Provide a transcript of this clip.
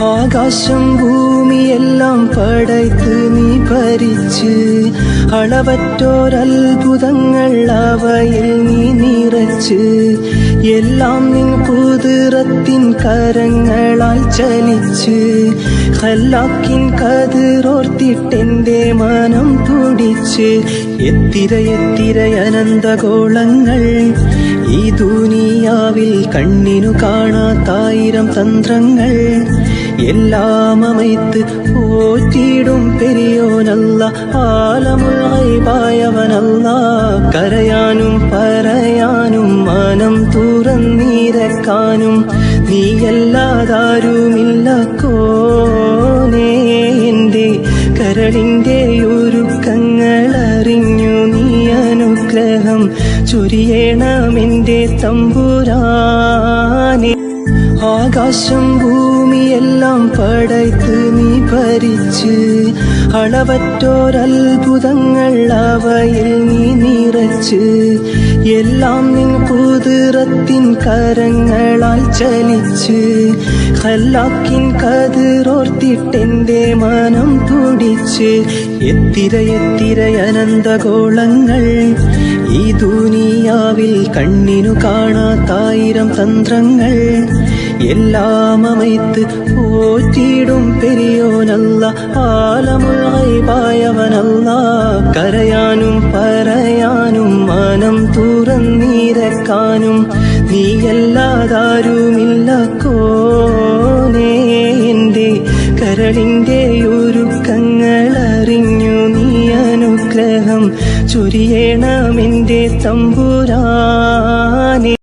ആകാശം ഭൂമിയെല്ലാം പടയ്ത്ത് നീ ഭരിച്ച് അളവറ്റോരത്ഭുതങ്ങൾ അവയിൽ നീ നിറച്ച് എല്ലാം നിൻ കുതിരത്തിൻ കരങ്ങളാൽ ചലിച്ച് ഖല്ലാക്കിൻ കതിരോർത്തിട്ടെന്റെ മനം തുടിച്ച് എത്തിര അനന്തഗോളങ്ങൾ ഈ ദുനിയാവിൽ കണ്ണിനു കാണാത്തായിരം തന്ത്രങ്ങൾ എല്ലാം അമൈത്ത് പോറ്റിയിടും പെരിയോനല്ല ആലമുൽ ഗൈബായവനല്ല കരയാനും പറയാനും മനം തുറന്നിരക്കാനും നീയല്ലാതാരുമില്ല കോനേ എന്റെ കരളിന്റെ ഒരുക്കങ്ങളറിഞ്ഞു നീ അനുഗ്രഹം ചൊരിയണമെന്റെ തമ്പുരാനെ ആകാശം ഭൂമിയെല്ലാം പടയ്ത്ത് നീ ഭരിച്ച് അളവറ്റോരത്ഭുതങ്ങൾ അവയിൽ നീ നിറച്ച് എല്ലാം നിൻ കുതിരത്തിൻ കരങ്ങളാൽ ചലിച്ച് ഖല്ലാക്കിൻ കതിരോർത്തിട്ടെന്റെ മനം തുടിച്ച് എത്തിര അനന്തഗോളങ്ങൾ ഈ ദുനിയാവിൽ കണ്ണിനു കാണാത്തായിരം തന്ത്രങ്ങൾ എല്ലാം അമൈത്ത് പോറ്റിയിടും പെരിയോനല്ല ആലമുൽ ഗൈബായവനല്ല കരയാനും പറയാനും മനം തുറന്നിരക്കാനും നീയല്ലാതാരുമില്ല കോനേ എന്റെ കരളിന്റെ ഒരുക്കങ്ങളറിഞ്ഞു നീ അനുഗ്രഹം ചൊരിയണമെന്റെ തമ്പുരാനെ.